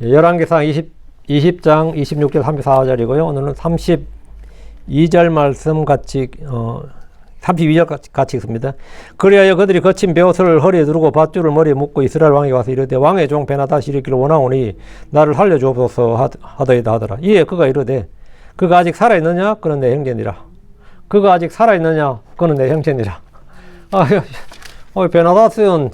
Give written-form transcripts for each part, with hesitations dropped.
열왕기상 20장 26절 34절이고요. 오늘은 32절 말씀 같이 32절 같이 읽습니다. 그리하여 그들이 거친 베옷을 허리에 두르고 밧줄을 머리에 묶고 이스라엘 왕이 와서 이르되 왕의 종 베나다시 이르기를 원하오니 나를 살려주옵소서 하더이다 하더라. 이에 그가 이르되 그가 아직 살아있느냐? 그는 내 형제니라. 그가 아직 살아있느냐? 그는 내 형제니라. 베나다스는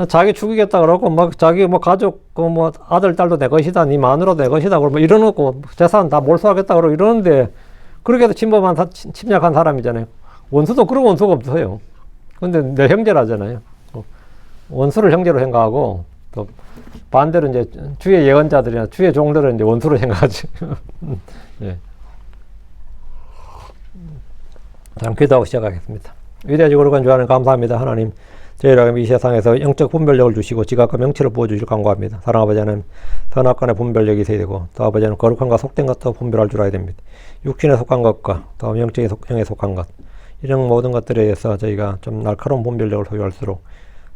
자기 죽이겠다 그러고 막 자기 뭐 가족 뭐 아들 딸도 내 것이다, 네 마누라도 내 것이다 그러고 이러놓고 재산 다 몰수하겠다 그러고 이러는데 그렇게 해도 침략한 사람이잖아요. 원수도 그런 원수가 없어요. 근데 내 형제라잖아요. 원수를 형제로 생각하고 또 반대로 이제 주의 예언자들이나 주의 종들은 이제 원수로 생각하지. 예. 다음 기도하고 시작하겠습니다. 위대하시고 거룩한 주 하나님 감사합니다. 하나님 저희에게 이 세상에서 영적 분별력을 주시고 지각과 명치를 부어주실 간구합니다. 사랑 아버지 하나님 선악간의 분별력이 있어야 되고 또 아버지 하나님 거룩한과 속된 것도 분별할 줄 알아야 됩니다. 육신에 속한 것과 또 영에 속한 것 이런 모든 것들에 대해서 저희가 좀 날카로운 분별력을 소유할수록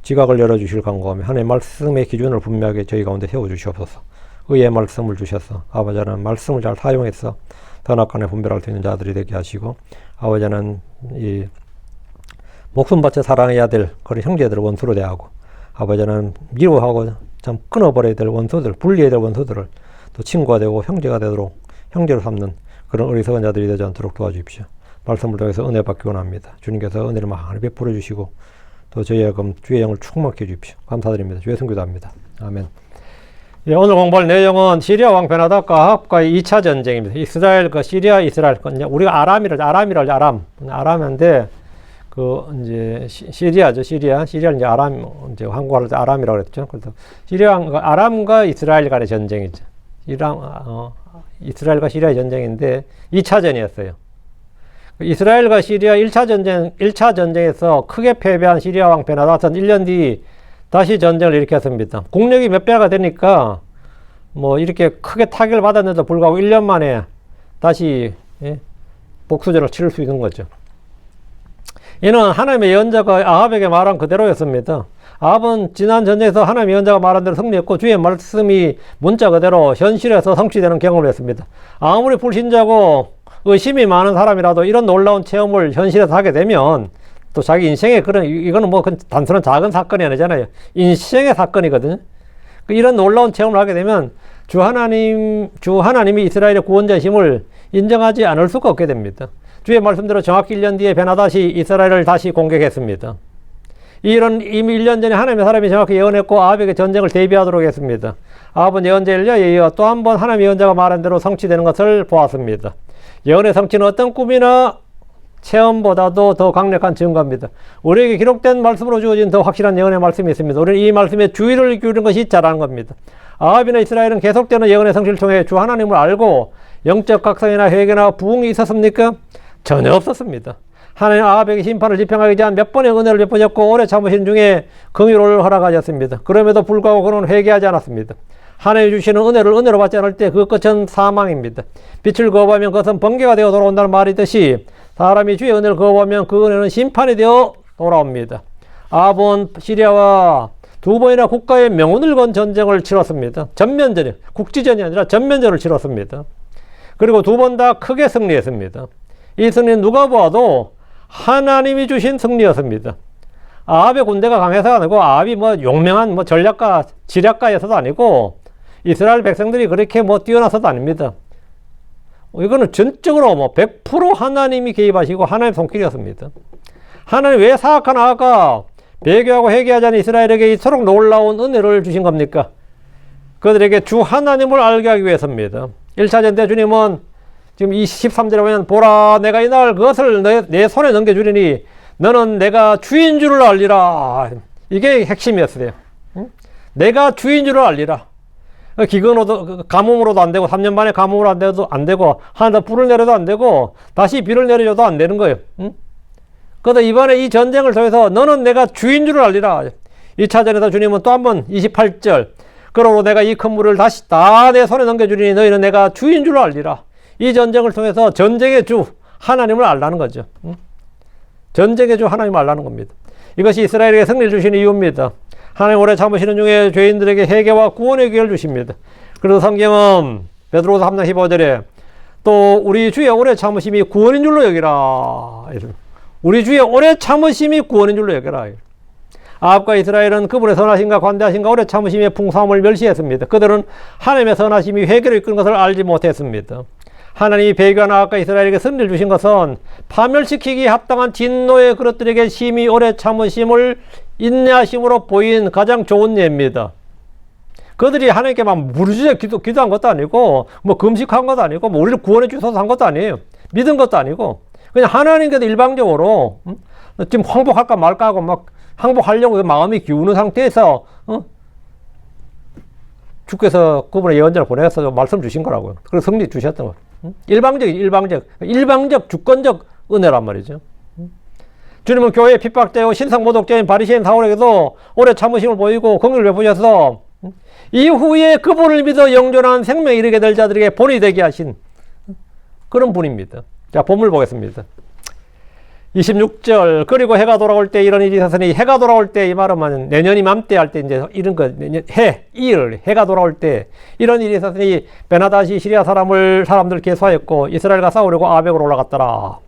지각을 열어주실 간구하며 하나님 말씀의 기준을 분명하게 저희 가운데 세워주시옵소서. 의의 말씀을 주셔서 아버지 하나님 말씀을 잘 사용해서 선악간에 분별할 수 있는 자들이 되게 하시고 아버지 하나님 이 목숨 바쳐 사랑해야 될 그런 형제들을 원수로 대하고 아버지 하나님 미워하고 참 끊어버려야 될 원수들, 분리해야 될 원수들을 또 친구가 되고 형제가 되도록 형제로 삼는 그런 어리석은 자들이 되지 않도록 도와주십시오. 말씀을 통해서 은혜 받기 원합니다. 주님께서 은혜를 많이 베풀어 주시고 또 저희의 주의 영을 충만케 해 주십시오. 감사드립니다. 주의 선교도합니다. 아멘. 예, 오늘 공부할 내용은 시리아 왕 베나닷과 아합과의 2차 전쟁입니다. 이스라엘, 시리아, 이스라엘. 우리가 아람인데, 이제, 시리아죠, 시리아. 시리아는 이제 이제 한국어로 아람이라고 그랬죠. 그래서 아람과 이스라엘 간의 전쟁이죠. 이스라엘과 시리아의 전쟁인데, 2차전이었어요. 이스라엘과 시리아 1차 전쟁에서 크게 패배한 시리아 왕 베나닷은 1년 뒤 다시 전쟁을 일으켰습니다. 국력이 몇 배가 되니까 뭐 이렇게 크게 타격을 받았는데도 불구하고 1년 만에 다시 복수전을 치를 수 있는 거죠. 이는 하나님의 예언자가 아합에게 말한 그대로였습니다. 아합은 지난 전쟁에서 하나님의 예언자가 말한 대로 승리했고 주의 말씀이 문자 그대로 현실에서 성취되는 경험을 했습니다. 아무리 불신자고 의심이 많은 사람이라도 이런 놀라운 체험을 현실에서 하게 되면 또 자기 인생에 이거는 뭐 단순한 작은 사건이 아니잖아요. 인생의 사건이거든요. 이런 놀라운 체험을 하게 되면 주 하나님이 이스라엘의 구원자심을 인정하지 않을 수가 없게 됩니다. 주의 말씀대로 정확히 1년 뒤에 베나닷이 이스라엘을 다시 공격했습니다. 이미 1년 전에 하나님의 사람이 정확히 예언했고 아합에게 전쟁을 대비하도록 했습니다. 아합은 예언자 엘리야에 이어 또 한 번 하나님의 예언자가 말한 대로 성취되는 것을 보았습니다. 예언의 성취는 어떤 꿈이나 체험보다도 더 강력한 증거입니다. 우리에게 기록된 말씀으로 주어진 더 확실한 예언의 말씀이 있습니다. 우리는 이 말씀에 주의를 기울이는 것이 잘하는 겁니다. 아합이나 이스라엘은 계속되는 예언의 성취를 통해 주 하나님을 알고 영적 각성이나 회개나 부흥이 있었습니까? 전혀 없었습니다. 하나님 아합에게 심판을 집행하기 전 몇 번의 은혜를 베푸셨고 오래 참으신 중에 긍휼을 허락하셨습니다. 그럼에도 불구하고 그는 회개하지 않았습니다. 하나님이 주시는 은혜를 은혜로 받지 않을 때 그 끝은 사망입니다. 빛을 거부하면 그것은 번개가 되어 돌아온다는 말이듯이 사람이 주의 은혜를 거부하면 그 은혜는 심판이 되어 돌아옵니다. 아합은 시리아와 두 번이나 국가의 명운을 건 전쟁을 치렀습니다. 전면전이요. 국지전이 아니라 전면전을 치렀습니다. 그리고 두 번 다 크게 승리했습니다. 이 승리는 누가 보아도 하나님이 주신 승리였습니다. 아합의 군대가 강해서가 아니고 아합이 뭐 용맹한 뭐 전략가, 지략가여서도 아니고 이스라엘 백성들이 그렇게 뭐 뛰어나서도 아닙니다. 이거는 전적으로 뭐 100% 하나님이 개입하시고 하나님 손길이었습니다. 하나님 왜 사악한 아합과 배교하고 회개하지 않은 이스라엘에게 이토록 놀라운 은혜를 주신 겁니까? 그들에게 주 하나님을 알게 하기 위해서입니다. 1차 전대 주님은 지금 13절에 보면 보라 내가 이날 그것을 내 손에 넘겨주리니 너는 내가 주인 줄을 알리라. 이게 핵심이었어요. 내가 주인 줄을 알리라. 기근으로도 가뭄으로도 안 되고 3년 만에 가뭄으로 안 되고 하늘에서 불을 내려도 안 되고 다시 비를 내려줘도 안 되는 거예요. 그래서 이번에 이 전쟁을 통해서 너는 내가 주인 줄을 알리라. 2차전에서 주님은 또 한 번 28절 그러므로 내가 이 큰 물을 다시 다 내 손에 넘겨주리니 너희는 내가 주인 줄을 알리라. 이 전쟁을 통해서 전쟁의 주 하나님을 알라는 거죠. 전쟁의 주 하나님을 알라는 겁니다. 이것이 이스라엘에게 승리를 주시는 이유입니다. 하나님 오래 참으시는 중에 죄인들에게 회개와 구원의 기회를 주십니다. 그래서 성경은 베드로서 3장 15절에 또 우리 주의 오래 참으심이 구원인 줄로 여기라. 우리 주의 오래 참으심이 구원인 줄로 여기라. 아합과 이스라엘은 그분의 선하심과 관대하심과 오래 참으심의 풍성함을 멸시했습니다. 그들은 하나님의 선하심이 회개로 이끄는 것을 알지 못했습니다. 하나님이 배교한 아합과 이스라엘에게 승리를 주신 것은 파멸시키기 합당한 진노의 그릇들에게 심히 오래 참으심을 인내하심으로 보인 가장 좋은 예입니다. 그들이 하나님께 막 무르지어 기도한 것도 아니고, 뭐 금식한 것도 아니고, 뭐 우리를 구원해 주소서 한 것도 아니에요. 믿은 것도 아니고, 그냥 하나님께서 일방적으로, 지금 항복할까 말까 하고 막 항복하려고 마음이 기우는 상태에서, 주께서 그분의 예언자를 보내서 말씀 주신 거라고요. 그래서 승리 주셨던 거예요. 일방적, 주권적 은혜란 말이죠. 주님은 교회에 핍박되고 신상 모독자인 바리새인 사울에게도 오래 참으심을 보이고 긍휼을 베푸셔서 이후에 그분을 믿어 영존한 생명에 이르게 될 자들에게 본이 되게 하신 그런 분입니다. 자, 본문 보겠습니다. 26절, 그리고 해가 돌아올 때 이런 일이 있었으니, 해가 돌아올 때 이 말은 내년 이맘때 할 때 이제 이런 거, 해가 돌아올 때 이런 일이 있었으니 베나다시 시리아 사람들 계수하였고 이스라엘과 싸우려고 아벡으로 올라갔더라.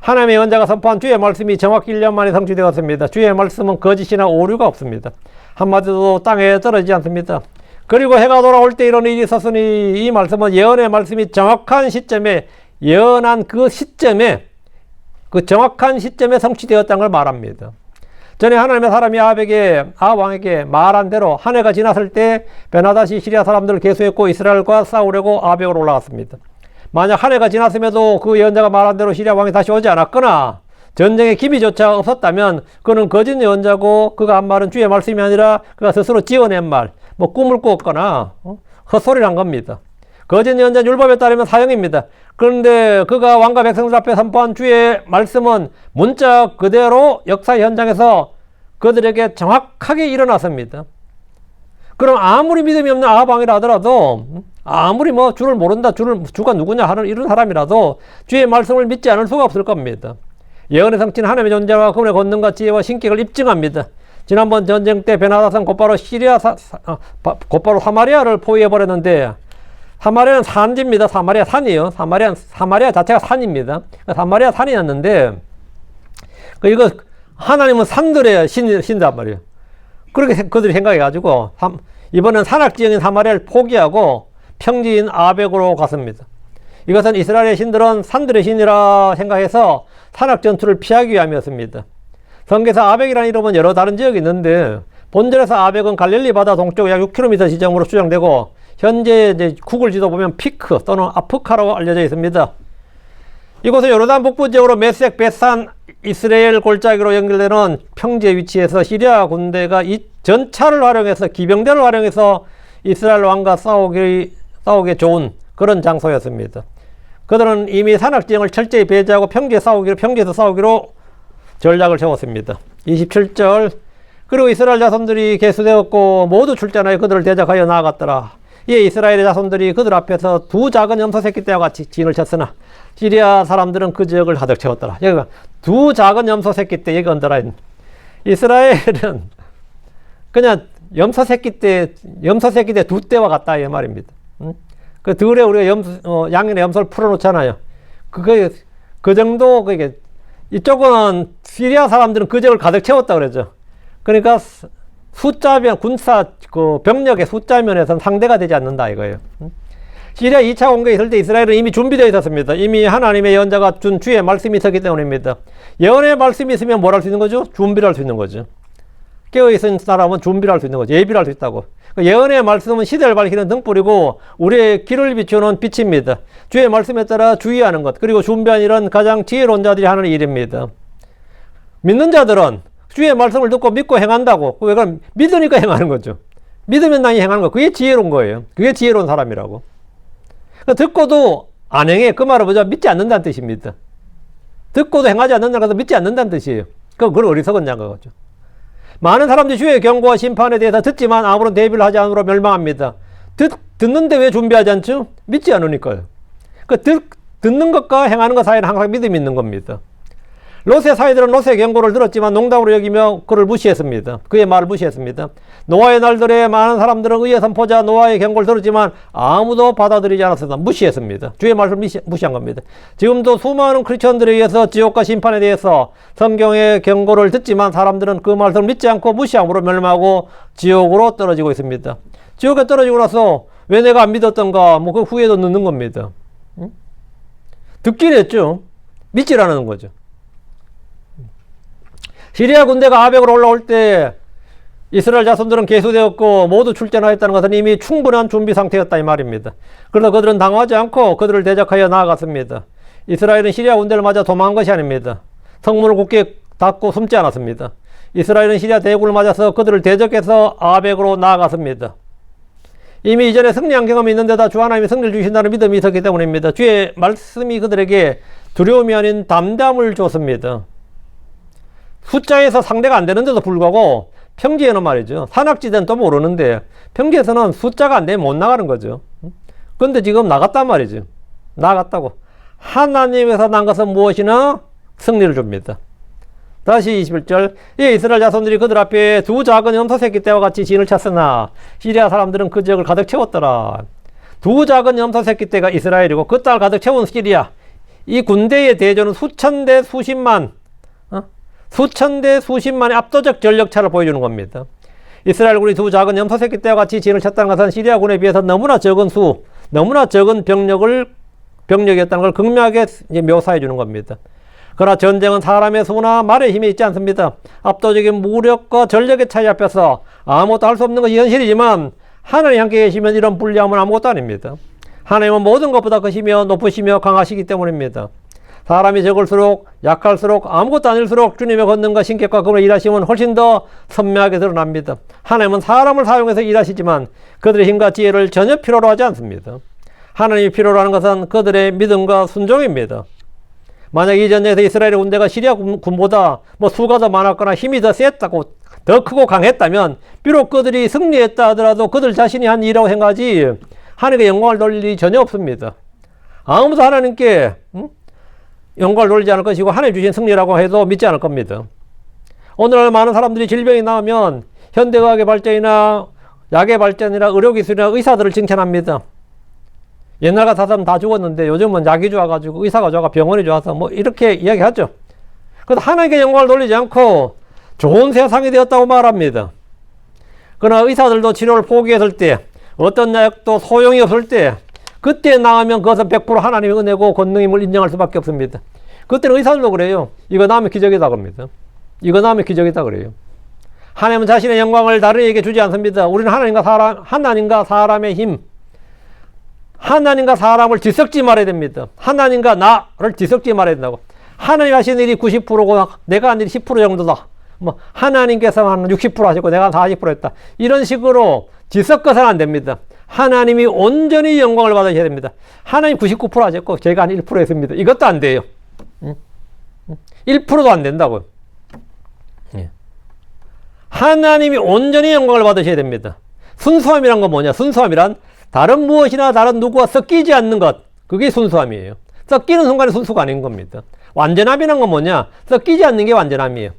하나님의 언자가 선포한 주의 말씀이 정확히 1년 만에 성취되었습니다. 주의 말씀은 거짓이나 오류가 없습니다. 한마디도 땅에 떨어지지 않습니다. 그리고 해가 돌아올 때 이런 일이 있었으니 이 말씀은 예언의 말씀이 정확한 시점에, 예언한 그 시점에, 그 정확한 시점에 성취되었다는 걸 말합니다. 전에 하나님의 사람이 아합 왕에게 말한 대로 한 해가 지났을 때 베나다시 시리아 사람들을 계수했고 이스라엘과 싸우려고 아벡으로 올라갔습니다. 만약 한 해가 지났음에도 그 예언자가 말한 대로 시리아 왕이 다시 오지 않았거나 전쟁의 기미조차 없었다면 그는 거짓 예언자고 그가 한 말은 주의 말씀이 아니라 그가 스스로 지어낸 말, 뭐 꿈을 꾸었거나 헛소리를 한 겁니다. 거짓 예언자 율법에 따르면 사형입니다. 그런데 그가 왕과 백성들 앞에 선포한 주의 말씀은 문자 그대로 역사 현장에서 그들에게 정확하게 일어났습니다. 그럼 아무리 믿음이 없는 아합 왕이라 하더라도, 아무리 뭐 주를 모른다, 주가 누구냐 하는 이런 사람이라도 주의 말씀을 믿지 않을 수가 없을 겁니다. 예언의 성취는 하나님의 존재와 그분의 권능과 지혜와 신격을 입증합니다. 지난번 전쟁 때 베나다산 곧바로 사마리아를 포위해버렸는데, 사마리아는 산지입니다. 사마리아 산이에요. 사마리아 자체가 산입니다. 사마리아 산이었는데, 이거 하나님은 산들의 신단 말이에요. 그렇게 그들이 생각해가지고 이번엔 산악지형인 사마리아를 포기하고 평지인 아벡으로 갔습니다. 이것은 이스라엘의 신들은 산들의 신이라 생각해서 산악전투를 피하기 위함이었습니다. 성경에서 아벡이라는 이름은 여러 다른 지역이 있는데 본절에서 아벡은 갈릴리 바다 동쪽 약 6km 지점으로 추정되고 현재 이제 구글 지도 보면 피크 또는 아프카라고 알려져 있습니다. 이곳은 요르단 북부 지역으로 메섹, 벳산, 이스라엘 골짜기로 연결되는 평지에 위치해서 시리아 군대가 이 전차를 활용해서, 기병대를 활용해서 이스라엘 왕과 싸우기 좋은 그런 장소였습니다. 그들은 이미 산악지형을 철저히 배제하고 평지에서 싸우기로 전략을 세웠습니다. 27절, 그리고 이스라엘 자손들이 계수되었고 모두 출전하여 그들을 대적하여 나아갔더라. 이에 이스라엘의 자손들이 그들 앞에서 두 작은 염소 새끼 떼와 같이 진을 쳤으나 시리아 사람들은 그 지역을 가득 채웠더라. 여기가 두 작은 염소 새끼 떼, 여기 언더라. 이스라엘은 그냥 염소 새끼 떼 두 떼와 같다 이 말입니다. 그 들에 우리가 양의 염소를 풀어놓잖아요. 그 정도, 그게 이쪽은 시리아 사람들은 그 지역을 가득 채웠다 그러죠. 그러니까 숫자면, 병력의 숫자면에서는 상대가 되지 않는다 이거예요. 시리아 2차 공격이 있을 때 이스라엘은 이미 준비되어 있었습니다. 이미 하나님의 예언자가 준 주의 말씀이 있었기 때문입니다. 예언의 말씀이 있으면 뭘 할 수 있는 거죠? 준비를 할 수 있는 거죠. 깨어있은 사람은 준비를 할 수 있는 거죠. 예비를 할 수 있다고. 예언의 말씀은 시대를 밝히는 등불이고 우리의 길을 비추는 빛입니다. 주의 말씀에 따라 주의하는 것, 그리고 준비한 일은 가장 지혜로운 자들이 하는 일입니다. 믿는 자들은 주의 말씀을 듣고 믿고 행한다고. 그건 믿으니까 행하는 거죠. 믿으면 나이 행하는 거. 그게 지혜로운 거예요. 그게 지혜로운 사람이라고. 듣고도 안 행해. 그 말은 뭐죠? 믿지 않는다는 뜻입니다. 듣고도 행하지 않는다는 것은 믿지 않는다는 뜻이에요. 그건 어리석은 자인 거죠. 많은 사람들이 주의 경고와 심판에 대해서 듣지만 아무런 대비를 하지 않으므로 멸망합니다. 듣는데 왜 준비하지 않죠? 믿지 않으니까요. 듣는 것과 행하는 것 사이에는 항상 믿음이 있는 겁니다. 롯의 사이들은 롯의 경고를 들었지만 농담으로 여기며 그를 무시했습니다. 그의 말을 무시했습니다. 노아의 날들에 많은 사람들은 의에 선포자 노아의 경고를 들었지만 아무도 받아들이지 않았습니다. 무시했습니다. 주의 말씀을 무시한 겁니다. 지금도 수많은 크리스천들에 의해서 지옥과 심판에 대해서 성경의 경고를 듣지만 사람들은 그 말씀을 믿지 않고 무시함으로 멸망하고 지옥으로 떨어지고 있습니다. 지옥에 떨어지고 나서 왜 내가 안 믿었던가 뭐 그 후회도 넣는 겁니다. 응? 듣긴 했죠. 믿질 않는 거죠. 시리아 군대가 아벡으로 올라올 때 이스라엘 자손들은 계수되었고 모두 출전하였다는 것은 이미 충분한 준비 상태였다 이 말입니다. 그러나 그들은 당하지 않고 그들을 대적하여 나아갔습니다. 이스라엘은 시리아 군대를 맞아 도망한 것이 아닙니다. 성문을 굳게 닫고 숨지 않았습니다. 이스라엘은 시리아 대군을 맞아서 그들을 대적해서 아벡으로 나아갔습니다. 이미 이전에 승리한 경험이 있는데다 주 하나님이 승리를 주신다는 믿음이 있었기 때문입니다. 주의 말씀이 그들에게 두려움이 아닌 담담을 줬습니다. 숫자에서 상대가 안 되는데도 불구하고 평지에는 말이죠. 산악지대는 또 모르는데 평지에서는 숫자가 안 되면 못 나가는 거죠. 근데 지금 나갔단 말이죠. 나갔다고. 하나님에서 난 것은 무엇이나 승리를 줍니다. 다시 21절. 이 이스라엘 자손들이 그들 앞에 두 작은 염소 새끼 떼와 같이 진을 쳤으나 시리아 사람들은 그 지역을 가득 채웠더라. 두 작은 염소 새끼 떼가 이스라엘이고 그 딸 가득 채운 시리아. 이 군대의 대조는 수천 대 수십만 수천 대 수십만의 압도적 전력차를 보여주는 겁니다. 이스라엘군이 두 작은 염소 새끼 떼와 같이 진을 쳤다는 것은 시리아군에 비해서 너무나 적은 너무나 적은 병력이었다는 걸 극명하게 묘사해 주는 겁니다. 그러나 전쟁은 사람의 수나 말의 힘이 있지 않습니다. 압도적인 무력과 전력의 차이 앞에서 아무것도 할 수 없는 것이 현실이지만 하나님 함께 계시면 이런 불리함은 아무것도 아닙니다. 하나님은 모든 것보다 크시며 높으시며 강하시기 때문입니다. 사람이 적을수록 약할수록 아무것도 아닐수록 주님의 권능과 신격과 그분의 일하심은 훨씬 더 선명하게 드러납니다. 하나님은 사람을 사용해서 일하시지만 그들의 힘과 지혜를 전혀 필요로 하지 않습니다. 하나님이 필요로 하는 것은 그들의 믿음과 순종입니다. 만약 이 전쟁에서 이스라엘의 군대가 시리아 군보다 수가 더 많았거나 힘이 더 셌다고 더 크고 강했다면 비록 그들이 승리했다 하더라도 그들 자신이 한 일이라고 생각하지 하나님께 영광을 돌릴 일이 전혀 없습니다. 아무도 하나님께 영광을 돌리지 않을 것이고 하나님 주신 승리라고 해도 믿지 않을 겁니다. 오늘날 많은 사람들이 질병이 나오면 현대의학의 발전이나 약의 발전이나 의료기술이나 의사들을 칭찬합니다. 옛날 같아서는 다 죽었는데 요즘은 약이 좋아가지고 의사가 좋아가 병원이 좋아서 이렇게 이야기하죠. 그래서 하나님께 영광을 돌리지 않고 좋은 세상이 되었다고 말합니다. 그러나 의사들도 치료를 포기했을 때 어떤 약도 소용이 없을 때 그때 나오면 그것은 100% 하나님의 은혜고 권능임을 인정할 수밖에 없습니다. 그때는 의사들도 그래요. 이거 나오면 기적이다 그럽니다. 이거 나오면 기적이다 그래요. 하나님은 자신의 영광을 다른 이에게 주지 않습니다. 우리는 하나님과 사람의 힘, 하나님과 사람을 뒤섞지 말아야 됩니다. 하나님과 나를 뒤섞지 말아야 된다고. 하나님 하신 일이 90%고 내가 한 일이 10% 정도다. 하나님께서 한 60% 하시고 내가 한 40% 했다. 이런 식으로 뒤섞어서는 안 됩니다. 하나님이 온전히 영광을 받으셔야 됩니다. 하나님 99% 하셨고 제가 한 1% 했습니다. 이것도 안 돼요. 1%도 안 된다고요. 하나님이 온전히 영광을 받으셔야 됩니다. 순수함이란 건 뭐냐? 순수함이란 다른 무엇이나 다른 누구와 섞이지 않는 것. 그게 순수함이에요. 섞이는 순간에 순수가 아닌 겁니다. 완전함이란 건 뭐냐? 섞이지 않는 게 완전함이에요.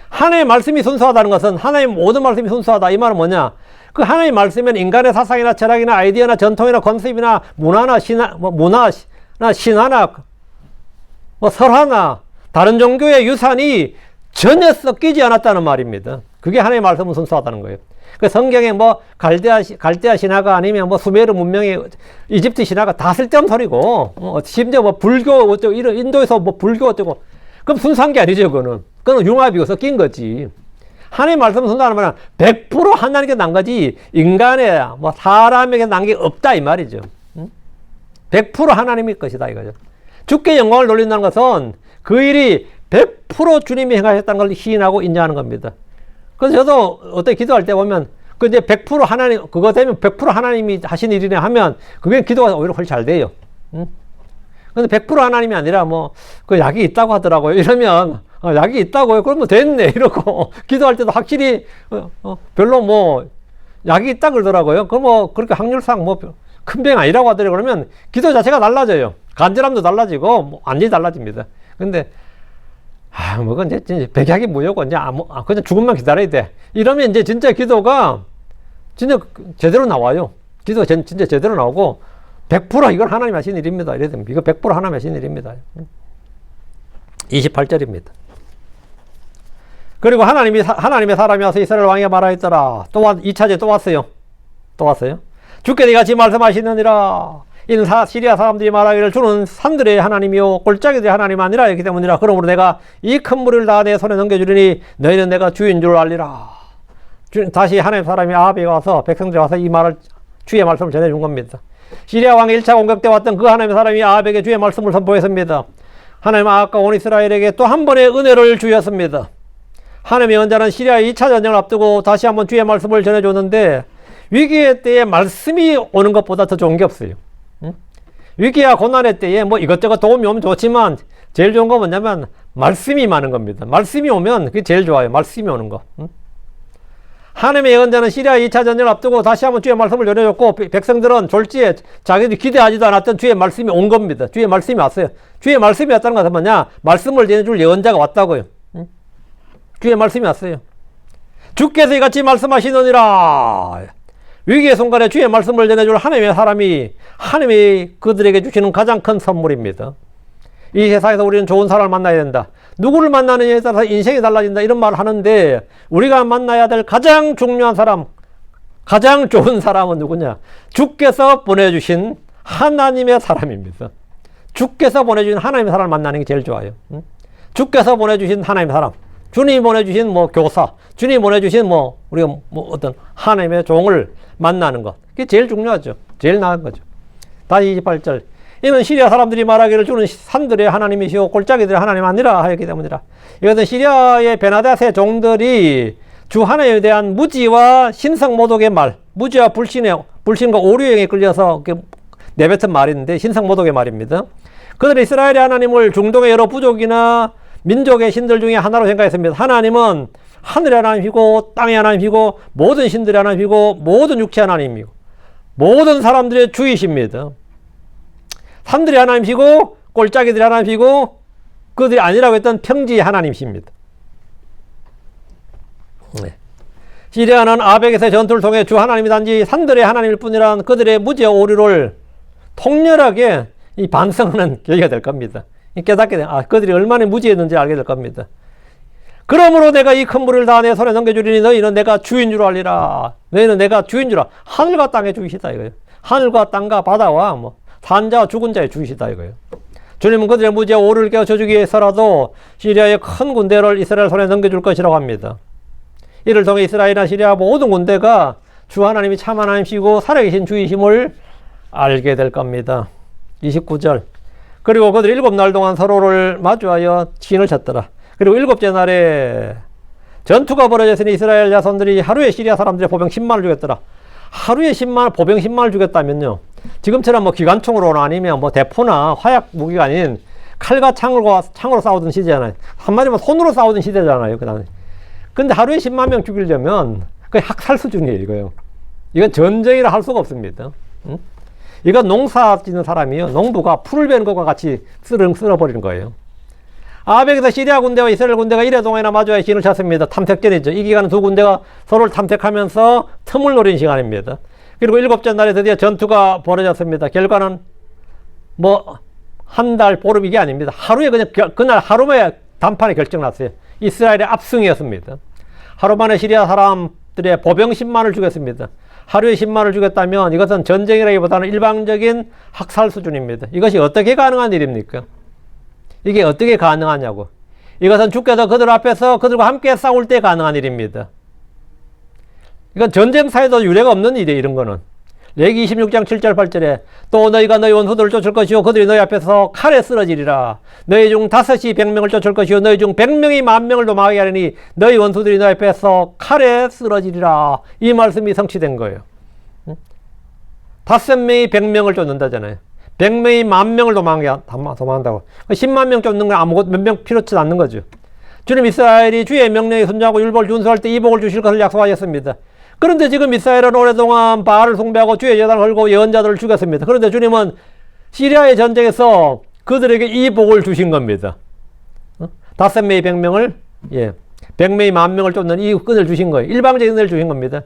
하나님의 말씀이 순수하다는 것은 하나님의 모든 말씀이 순수하다. 이 말은 뭐냐? 그 하나님의 말씀은 인간의 사상이나 철학이나 아이디어나 전통이나 컨셉이나 문화나 신화나 설화나 다른 종교의 유산이 전혀 섞이지 않았다는 말입니다. 그게 하나님의 말씀은 순수하다는 거예요. 그 성경에 갈대아 신화가 아니면 수메르 문명의 이집트 신화가 다 쓸데없는 소리고, 심지어 불교 어쩌고, 이런 인도에서 불교 어쩌고, 그럼 순수한 게 아니죠, 그거는 융합이고 섞인 거지. 하나님의 말씀은 순수하는 말은 100% 하나님께 난 거지, 인간의, 사람에게 난 게 없다, 이 말이죠. 100% 하나님의 것이다, 이거죠. 주께 영광을 돌린다는 것은 그 일이 100% 주님이 행하셨다는 걸 시인하고 인정하는 겁니다. 그래서 저도 어떻게 기도할 때 보면, 그 이제 100% 하나님, 그거 되면 100% 하나님이 하신 일이네 하면, 그게 기도가 오히려 훨씬 잘 돼요. 근데 100% 하나님이 아니라 그 약이 있다고 하더라고요. 이러면, 약이 있다고요? 그러면 됐네. 이러고, 기도할 때도 확실히, 별로 약이 있다 그러더라고요. 그렇게 확률상 큰 병 아니라고 하더라고요. 그러면 기도 자체가 달라져요. 간절함도 달라지고, 완전히 달라집니다. 근데 뭐, 그건 이제 백약이 무효고, 이제 그냥 죽음만 기다려야 돼. 이러면 이제 진짜 기도가 진짜 제대로 나와요. 기도가 진짜 제대로 나오고, 100% 이건 하나님 하신 일입니다. 이래 됩니다. 이거 100% 하나님 하신 일입니다. 28절입니다. 그리고 하나님의 사람이 와서 이스라엘 왕에게 말하였더라. 2차제 또 왔어요. 또 왔어요. 주께 네같이 말씀하시느니라. 이는 시리아 사람들이 말하기를 주는 산들의 하나님이요 골짜기들의 하나님 아니라 했기 때문이라. 그러므로 내가 이 큰 무리를 다 내 손에 넘겨주리니 너희는 내가 주인 줄 알리라. 다시 하나님 사람이 아합에 와서 백성들이 와서 이 말을 주의 말씀을 전해준 겁니다. 시리아 왕의 1차 공격 때 왔던 그 하나님의 사람이 아합에게 주의 말씀을 선포했습니다. 하나님은 아합과 온 이스라엘에게 또 한 번의 은혜를 주셨습니다. 하나님의 언자는 시리아의 2차 전쟁을 앞두고 다시 한번 주의 말씀을 전해줬는데 위기의 때에 말씀이 오는 것보다 더 좋은 게 없어요. 위기와 고난의 때에 뭐 이것저것 도움이 오면 좋지만 제일 좋은 건 뭐냐면 말씀이 많은 겁니다. 말씀이 오면 그게 제일 좋아요. 말씀이 오는 거. 하나님의 예언자는 시리아 2차 전쟁을 앞두고 다시 한번 주의 말씀을 전해줬고 백성들은 졸지에 자기들이 기대하지도 않았던 주의 말씀이 온 겁니다. 주의 말씀이 왔어요. 주의 말씀이 왔다는 것은 뭐냐? 말씀을 전해줄 예언자가 왔다고요. 주의 말씀이 왔어요. 주께서 이같이 말씀하시느니라. 위기의 순간에 주의 말씀을 전해줄 하나님의 사람이 하나님이 그들에게 주시는 가장 큰 선물입니다. 이 세상에서 우리는 좋은 사람을 만나야 된다. 누구를 만나느냐에 따라서 인생이 달라진다. 이런 말을 하는데 우리가 만나야 될 가장 중요한 사람, 가장 좋은 사람은 누구냐? 주께서 보내주신 하나님의 사람입니다. 주께서 보내주신 하나님의 사람을 만나는 게 제일 좋아요. 주께서 보내주신 하나님의 사람. 주님이 보내주신 뭐 교사, 주님이 보내주신 우리가 어떤 하나님의 종을 만나는 것. 그게 제일 중요하죠. 제일 나은 거죠. 다시 28절. 이는 시리아 사람들이 말하기를 주는 산들의 하나님이시오 골짜기들의 하나님 아니라 하였기 때문이라. 이것은 시리아의 베나닷의 종들이 주 하나님에 대한 무지와 신성모독의 말, 무지와 불신과 오류행에 끌려서 내뱉은 말인데 신성모독의 말입니다. 그들은 이스라엘의 하나님을 중동의 여러 부족이나 민족의 신들 중에 하나로 생각했습니다. 하나님은 하늘의 하나님이고 땅의 하나님이고 모든 신들의 하나님이고 모든 육체 하나님이고 모든 사람들의 주이십니다. 산들의 하나님이시고 골짜기들의 하나님이시고 그들이 아니라고 했던 평지의 하나님이십니다. 네. 시리아는 아벡에서의 전투를 통해 주 하나님이 단지 산들의 하나님일 뿐이란 그들의 무지와 오류를 통렬하게 반성하는 계기가 될 겁니다. 깨닫게 돼. 그들이 얼마나 무지했는지 알게 될 겁니다. 그러므로 내가 이 큰 물을 다 내 손에 넘겨주리니 너희는 내가 주인 줄 알리라. 너희는 내가 주인 줄 알아. 하늘과 땅의 주이시다 이거예요. 하늘과 땅과 바다와 산자와 죽은 자의 주이시다 이거예요. 주님은 그들의 무지와 오류를 깨우쳐주기 위해서라도 시리아의 큰 군대를 이스라엘 손에 넘겨줄 것이라고 합니다. 이를 통해 이스라엘이나 시리아 모든 군대가 주 하나님이 참 하나님이시고 살아계신 주이심을 알게 될 겁니다. 29절. 그리고 그들이 7날 동안 서로를 마주하여 진을 쳤더라. 그리고 7째 날에 전투가 벌어졌으니 이스라엘 자손들이 하루에 시리아 사람들의 보병 10만을 죽였더라. 하루에 보병 10만을 죽였다면요. 지금처럼 기관총으로나 아니면 대포나 화약 무기가 아닌 칼과 창으로 싸우던 시대잖아요. 한마디로 손으로 싸우던 시대잖아요. 근데 하루에 10만 명 죽이려면 그게 학살 수준이에요, 이거요. 이건 전쟁이라 할 수가 없습니다. 응? 이건 농사 짓는 사람이요. 농부가 풀을 베는 것과 같이 쓸어버리는 거예요. 아벡에서 시리아 군대와 이스라엘 군대가 1회 동안이나 마주하여 진을 쳤습니다. 탐색전이죠. 이 기간은 두 군대가 서로를 탐색하면서 틈을 노린 시간입니다. 그리고 7째 날에 드디어 전투가 벌어졌습니다. 결과는 한 달, 보름 이게 아닙니다. 하루에 그날 하루에 단판이 결정났어요. 이스라엘의 압승이었습니다. 하루 만에 시리아 사람들의 보병 10만을 죽였습니다. 하루에 10만을 죽였다면 이것은 전쟁이라기보다는 일방적인 학살 수준입니다. 이것이 어떻게 가능한 일입니까? 이게 어떻게 가능하냐고. 이것은 주께서 그들 앞에서 그들과 함께 싸울 때 가능한 일입니다. 이건 전쟁사에도 유례가 없는 일이에요, 이런 거는. 레기 26장 7절 8절에 또 너희가 너희 원수들을 쫓을 것이요 그들이 너희 앞에서 칼에 쓰러지리라. 너희 중 5이 100명을 쫓을 것이요 너희 중 100명이 10,000명을 도망하게 하리니 너희 원수들이 너희 앞에서 칼에 쓰러지리라. 이 말씀이 성취된 거예요. 5명이 100명을 쫓는다잖아요. 100명이 10,000명을 도망한다고. 10만 명 쫓는 건 아무것도 몇 명 필요치 않는 거죠. 주님 이스라엘이 주의 명령에 순종하고 율법을 준수할 때 이 복을 주실 것을 약속하셨습니다. 그런데 지금 이스라엘은 오랫동안 바알을 숭배하고 주의 제단을 걸고 예언자들을 죽였습니다. 그런데 주님은 시리아의 전쟁에서 그들에게 이 복을 주신 겁니다. 5명이 100명을, 100명이 10,000명을 쫓는 이 끈을 주신 거예요. 일방적인 은혜를 주신 겁니다.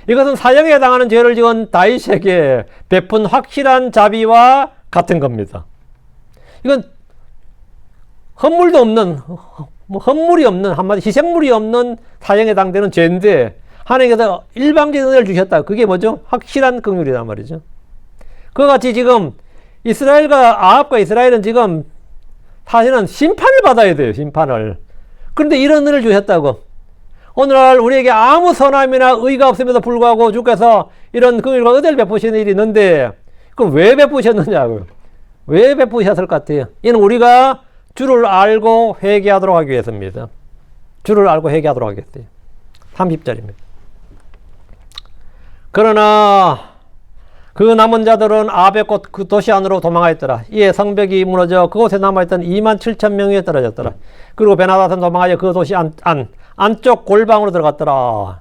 이것은 사형에 해당하는 죄를 지은 다윗에게 베푼 확실한 자비와 같은 겁니다. 이건 헛물도 없는, 헛물이 없는, 한마디 희생물이 없는 사형에 해당되는 죄인데 하나님께서 일방적인 은혜를 주셨다. 그게 뭐죠? 확실한 긍휼이란 말이죠. 그와 같이 지금 아합과 이스라엘은 지금 사실은 심판을 받아야 돼요. 심판을. 그런데 이런 은혜를 주셨다고. 오늘날 우리에게 아무 선함이나 의가 없음에도 불구하고 주께서 이런 긍휼과 은혜를 베푸시는 일이 있는데 그럼 왜 베푸셨느냐고요. 왜 베푸셨을 것 같아요. 이는 우리가 주를 알고 회개하도록 하기 위해서입니다. 주를 알고 회개하도록 하겠어요. 30절입니다. 그러나 그 남은 자들은 아벡 곧 그 도시 안으로 도망하였더라. 이에 성벽이 무너져 그곳에 남아있던 27,000명이 떨어졌더라. 그리고 베나닷은 도망하여 그 도시 안쪽 골방으로 들어갔더라.